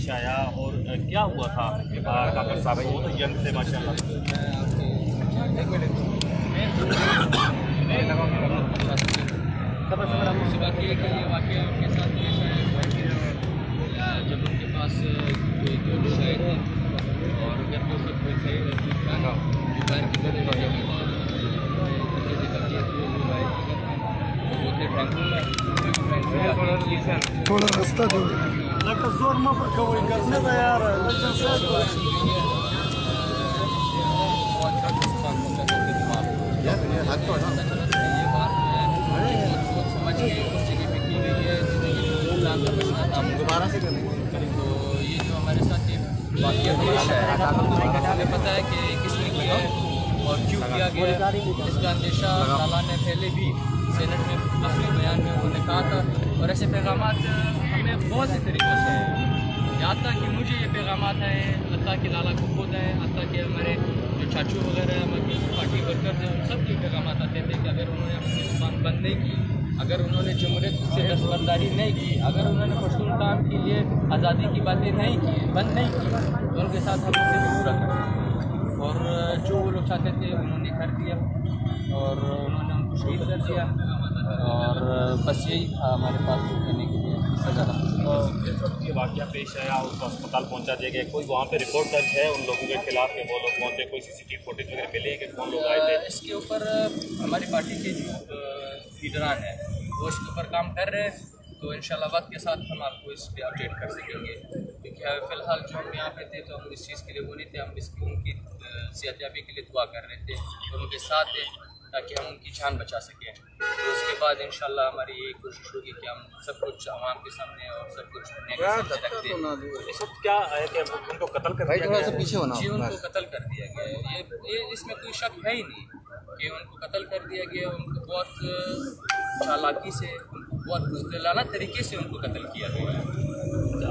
पेश आया और क्या हुआ था डॉक्टर साहब? वो तो यंग थे माशाल्लाह। वाक़या उनके साथ पेश आया जब उनके पास कोई शायद थी और घर में उसमें कोई सही बाहर की तरह थोड़ा रास्ता दो जोर में करने का यार समझ के उस जगह पे की गई है दोबारा से करें। तो ये जो हमारे साथ ये वाक़या पेश है हमें पता है कि किसने किया है और क्यों किया गया है। इसका अंदेशा लाला ने पहले भी सेनेट में अपने बयान में उन्होंने कहा था और ऐसे पैगाम हमें बहुत से तरीक़ों से यहाँ तक कि मुझे ये पैगाम आए हत्ता कि लाला को खुद है हत्ता कि हमारे जो चाचू वगैरह हमारी पार्टी वर्कर्स हैं उन सब के पैगाम आते थे कि अगर उन्होंने अपनी ज़ुबान बंद नहीं की, अगर उन्होंने जमहूरियत से दस्तबरदारी नहीं की, अगर उन्होंने पश्तून काम के लिए आज़ादी की बातें नहीं की, बंद नहीं की, तो उनके साथ हम उनसे पूरा करें। और जो वो लोग चाहते थे उन्होंने कर दिया और उन्होंने उनको शहीद कर दिया और बस यही था हमारे पास कहने के लिए। इस वक्त ये वाक़या पेश आया, उनको अस्पताल पहुंचा दिया गया, कोई वहाँ पे रिपोर्ट दर्ज है उन लोगों के खिलाफ के वो लोग पहुँचे, कोई CCTV फुटेज वगैरह मिले कि कौन लोग आए थे? इसके ऊपर हमारी पार्टी के जो लीडरान हैं वो इसके ऊपर काम कर रहे हैं, तो इंशाल्लाह वक्त के साथ हम आपको इस पर अपडेट कर सकेंगे। क्योंकि फ़िलहाल जो हम यहाँ पे थे तो हम इस चीज़ के लिए वो नहीं थे, हम इसकी उनकी सेहतयाबी के लिए दुआ कर रहे थे और उनके साथ थे ताकि हम उनकी जान बचा सकें। तो उसके बाद इंशाल्लाह हमारी ये कोशिश होगी कि हम सब कुछ आवाम के सामने और सब कुछ रख दें। इस वक्त क्या है कि उनको कत्ल कर दिया गया है? जी उनको कत्ल कर दिया गया है, ये इसमें कोई शक है ही नहीं कि उनको कत्ल कर दिया गया। उनको बहुत चालाकी से बहुत बुज़दिलाना तरीके से उनको कत्ल किया गया है।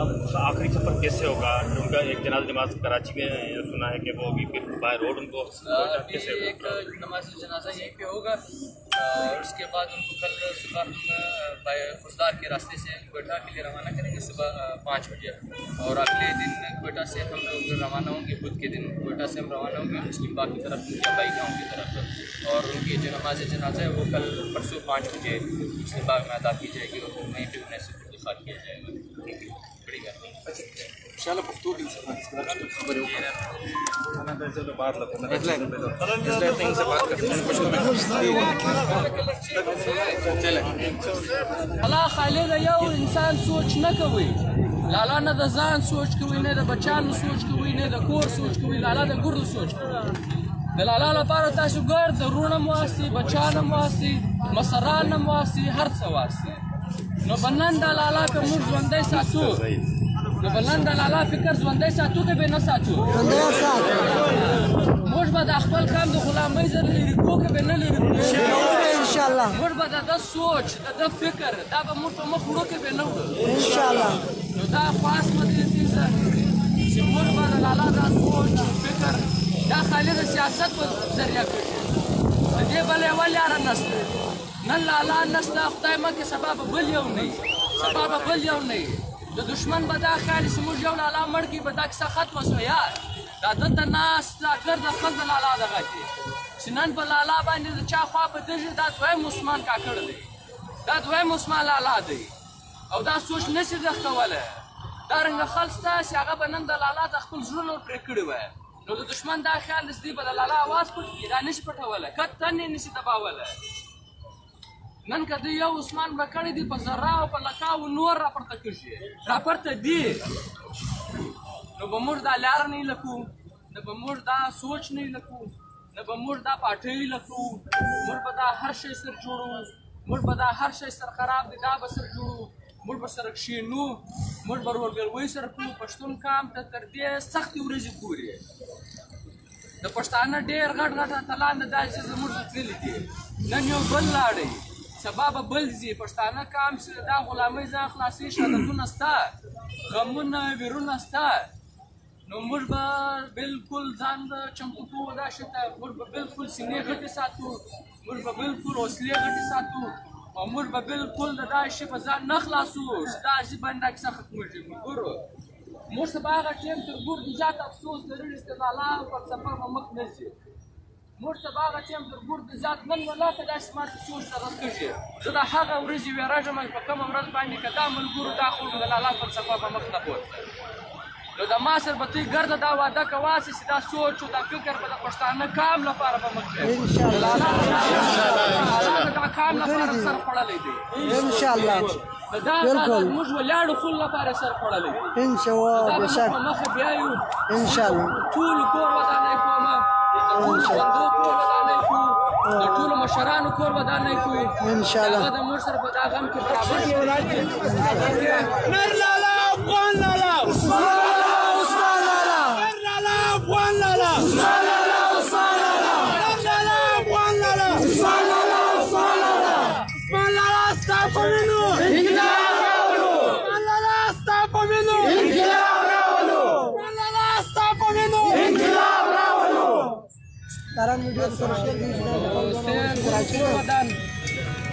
अब आखिरी सफ़र कैसे होगा? उनका एक जनाज़ा नमाज कराची में सुना है कि वो अभी फिर बाय रोड उनको कैसे एक नमाज जनाजा यहीं पे होगा और उसके बाद उनको कल सुबह हम फुजदार के रास्ते से कोयटा के लिए रवाना करेंगे सुबह 5 बजे और अगले दिन कोयटा से हम लोग रवाना होंगे। बुध के दिन कोयटा से हम रवाना होंगे मुस्लिम बाग की तरफ या बाई गाँव की तरफ और उनकी जो नमाज जनाजा है वो कल परसों 5 बजे मुस्लिम बाग में अदा की जाएगी और वहीं पर उन्हें सुपुर्द किया जाएगा। बड़ी बात الله خالد یو انسان سوچ نه کوي، لالا نه د ځان سوچ کوي، نه د بچانو سوچ کوي، نه د کور سوچ کوي، لالا د ګردو سوچ کوي. د لالا لپاره تاسو ګرد وروڼه مو واسي، بچان مو واسي، مسران مو واسي، هر څه واسي. نو بنن د لالا که موږ ژوندی ساتو، نو بلند د لالا فکر ژوندی ساتو که به نه ساتو؟ موږ به د خپل قام د غلامۍ څخه لرې کړو که به نه لرې کړو؟ انشاءالله موږ به د ده سوچ د ده فکر دا به موږ په مخ وړو که به نه وړو؟ انشاءالله. نو دا خاص مطلب دې چې موږ به د لالا دا سوچ فکر دا خالي د سیاست په ذریعه کړي. د دې بل یوه لاره نشته، نن لالا نشته، خدای مکړي سبا به بل یو نه وي، سبا به بل یو نه وي. د دشمن به دا خیال چې موږ یو لالا مړ کړي به دا کیسه ختمه شوه. یار دا دلته ناست دا ګرده خپل د لالا دغه کړي چې نن په لالا باندې د چا خوا به درځي دا دویم عثمان کاکړ دی، دا دویم عثمان لالا دی او دا سوچ نشي رښتولی. دا رنګه خلک شته چې هغه به نن د لالا د خپل زړونه پرې کړي وای. نو د دشمن دا خیال دی به د لالا اواز پټ کړي، دا نشي پټولی، کتن یې نشي دباولی. نن که د یو عثمان مړه کړی دی په ذره او په لکاو نور راپورته کړي راپورته دي، نو به موږ دا لاره نه لکو، نه به موږ دا سوچ نه لکو، نه به موږ دا پاټۍ لکو. موږ به دا هر شی سره جوړو، موږ به دا هر شی سره خراب دی دا به سره جوړو، موږ به سره کښېنو، موږ به ورورګلوۍ سره کړو. پښتون قام ته تر دې سختې ورځې پورې د پښتانه ډېر غټ غټ اتلان دا چې زموږ تللي دي، نن یو بل لاړی سبا به بل ځي. پښتانه قام چې دا غلامۍ ځان خلاصوي، شهادتونه شته، غمونه ویرونه شته، نو موږ به بلکل ځان چمتو کوو دا شي ته. موږ به بلکل سینې غټې ساتو، موږ به بلکل حوصلې غټې ساتو او موږ به بلکل د دا شي په ځان نه خلاصو چې دا شي باندې دا کیسه ختمېږي. ملګرو مشتبه ټیم تر ګور د جات افسوس لري استدلاله فلسفه په مخ نه شي مشتبه ټیم تر ګور د جات نن ولا ته داسې ماته سوچ سره کېږي زه د هغه ورځې ویراژم په کومه ورځ باندې که دا ملګرو دا خو د لالا فلسفه په مخ نه بوتله نو د ما سره به دوی ګرده دا واده کواسې چې دا سوچ او دا فکر به د پښتانه کام لپاره به مخ کړي دا کام لپاره سر خوړلی دی انشاءالله دا موږ ولاړو خو لپاره سر خوړلی دی انشاءالله دا به بشک په مخه بیا یو انشاءالله ټول کور ودانۍ کومه د ټولو بندو کور ودانۍ کوو د ټولو مشرانو کور ودانۍ کوي انشاءالله هغه د موږ سره په دا غم کې برابر شي نر لالا افغان لالا عثمان لالا عثمان لالا نر لالا افغان لالا عثمان لالا عثمان لالا نر لالا افغان لالا عثمان لالا عثمان لالا عثمان لالا ستاپمینو انقلاب راولو عثمان لالا ستاپمینو انقلاب راولو عثمان لالا ستاپمینو انقلاب راولو تران ویډیو سره شیر کراچي ودان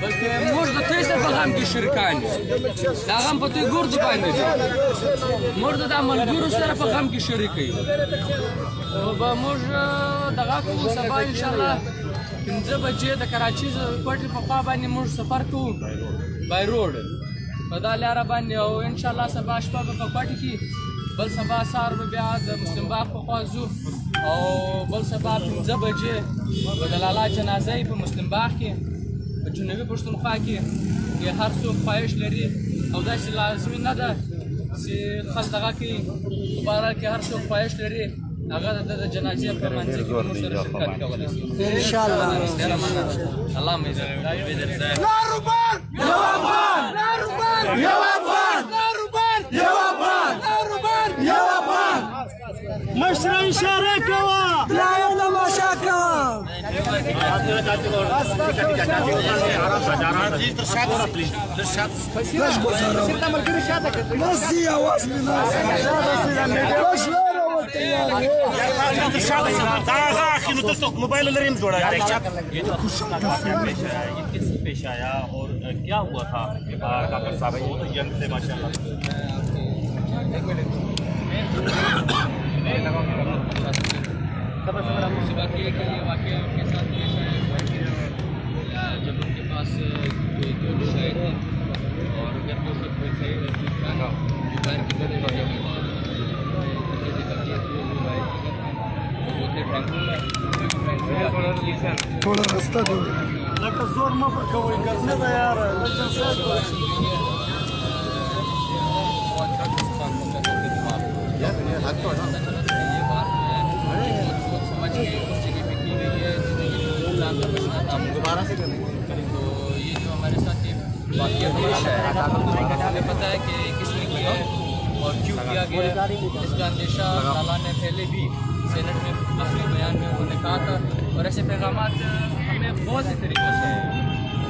بلکې موږ د دوی سره په غم کې شریکان یو دا غم په دوی ګردو باندې دی موږ د ملګرو سره په غم کې شریک یو نو به موږ دغه کوو سبا انشاءالله 5 بجې د کراچي کوټې په خوا باندې موږ سفر کوو بای روډ په دا لاره باندې او انشاءالله سبا شپه به په کوټې کې بل سبا سهار به بیا د مسلم باغ په خوا ځو او بل سبا 5 بجې به د لالا جنازه په مسلم باغ کې په جنوبي پښتونخوا کې هر څوک خواهش لري او داسې لازمي نه ده چې خلک دغه کوي په بهرحال کې هر څوک خواهش لري هغه د جنازې په منځ کې موږ سره شرکت کولی شي انشاءالله ډېره مننه الله مو عزت ناروبان یو افغان ناروبان یو افغان ناروبان یو افغان ناروبان یو افغان مشر اشاره کوه پلایو نماشا کوه نسي اواز من موبائل لریم جوڑا ये जो कैसे पेश आया और क्या हुआ था डॉक्टर साहब वो तो यंग थे माशाल्लाह वाकया उनके साथ पेश आया जब उनके पास कोई दो शहर थे और घर में सब कोई सही बाहर की तरह थोड़ा रास्ता दो जोर में पर कोई करने का यार दोबारा से तो ये जो हमारे साथ ये वाकया पेश है हमें पता है कि किसने किया है और क्यों किया गया इसका अंदेशा लाला ने पहले भी सेनेट में अपने बयान में उन्होंने कहा था और ऐसे पैगाम हमें बहुत से तरीक़ों से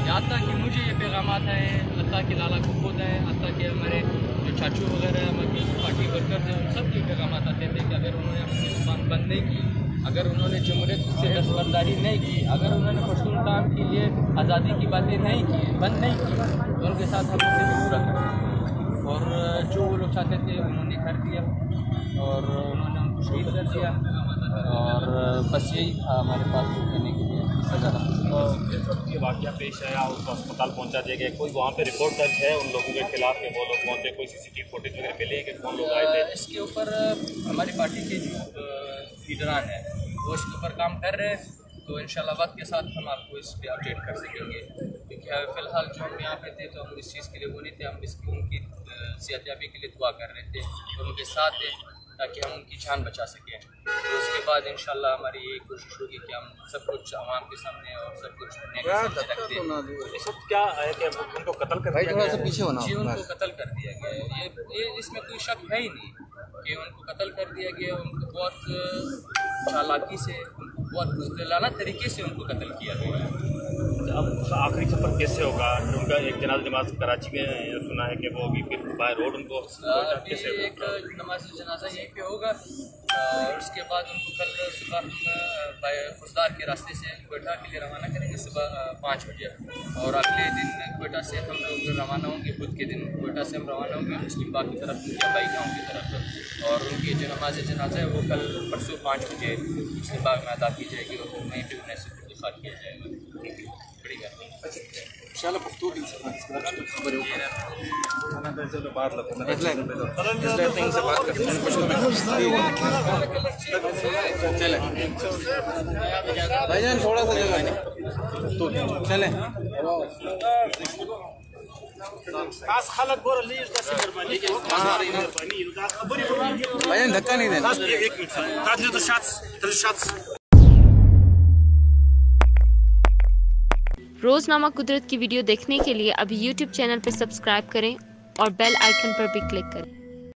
यहाँ तक कि मुझे ये पैगाम आए हत्ता कि लाला को खुद है हत्ता कि हमारे जो चाचू वगैरह हमारी पार्टी वर्कर्स हैं उन सब के पैगाम आते थे कि अगर उन्होंने अपनी दुकान बंद नहीं की अगर उन्होंने जमहूरियत से दस्तबरदारी नहीं की अगर उन्होंने पश्तूनख्वान के लिए आज़ादी की बातें नहीं की बंद नहीं की तो उनके साथ हम उसे पूरा करें और जो वो लोग चाहते थे उन्होंने कर दिया और उन्होंने उनको शहीद कर दिया और बस यही था हमारे पास कहने के लिए इससे ज़्यादा इस वक्त ये वाक़या पेश आया उसको अस्पताल पहुंचा दिया गया कोई वहाँ पे रिपोर्ट दर्ज है उन लोगों के खिलाफ के वो लोग पहुँचे कोई CCTV फुटेज वगैरह मिले कि कौन लोग आए थे इसके ऊपर हमारी पार्टी के जो लीडरान हैं वो इसके ऊपर काम कर रहे हैं तो इंशाल्लाह वक्त के साथ हम आपको इस पर अपडेट कर सकेंगे क्योंकि फ़िलहाल जो हम यहाँ पे थे तो हम इस चीज़ के लिए वो नहीं थे हम इसकी उनकी सेहतयाबी के लिए दुआ कर रहे थे और उनके साथ थे ताकि हम उनकी जान बचा सकें तो उसके बाद इंशाल्लाह हमारी यही कोशिश होगी कि हम सब कुछ आवाम के सामने और सब कुछ रख दें इस वक्त क्या है कि उनको कत्ल कर दिया गया है? जी उनको कत्ल कर दिया गया है ये इसमें कोई शक है ही नहीं कि उनको कत्ल कर दिया गया उनको बहुत चालाकी से उनको बहुत बुज़दिलाना तरीके से उनको कत्ल किया गया है अब आखिरी सफर कैसे होगा उनका एक जनाज़ा नमाज कराची में सुना है कि वो अभी फिर बाय रोड उनको कैसे होगा? एक नमाज जनाजा यहीं पे होगा और उसके बाद उनको कल सुबह हम फौजदार के रास्ते से क्वेटा के लिए रवाना करेंगे सुबह 5 बजे। और अगले दिन क्वेटा से हम लोग रवाना होंगे, बुध के दिन क्वेटा से हम रवाना होंगे मुस्लिम बाग की तरफ या बाई गाँव की तरफ। और उनकी जो नमाज जनाजा है वो कल परसों 5 बजे मुस्लिम बाग में अदा की जाएगी और वहीं पर उन्हें सुखा किया जाएगा। बड़ी बात भाईजान थोड़ा सा जगह तो चले भाईजान धक्का नहीं देना। रोज़नामा कुदरत की वीडियो देखने के लिए अभी YouTube चैनल पर सब्सक्राइब करें और बेल आइकन पर भी क्लिक करें।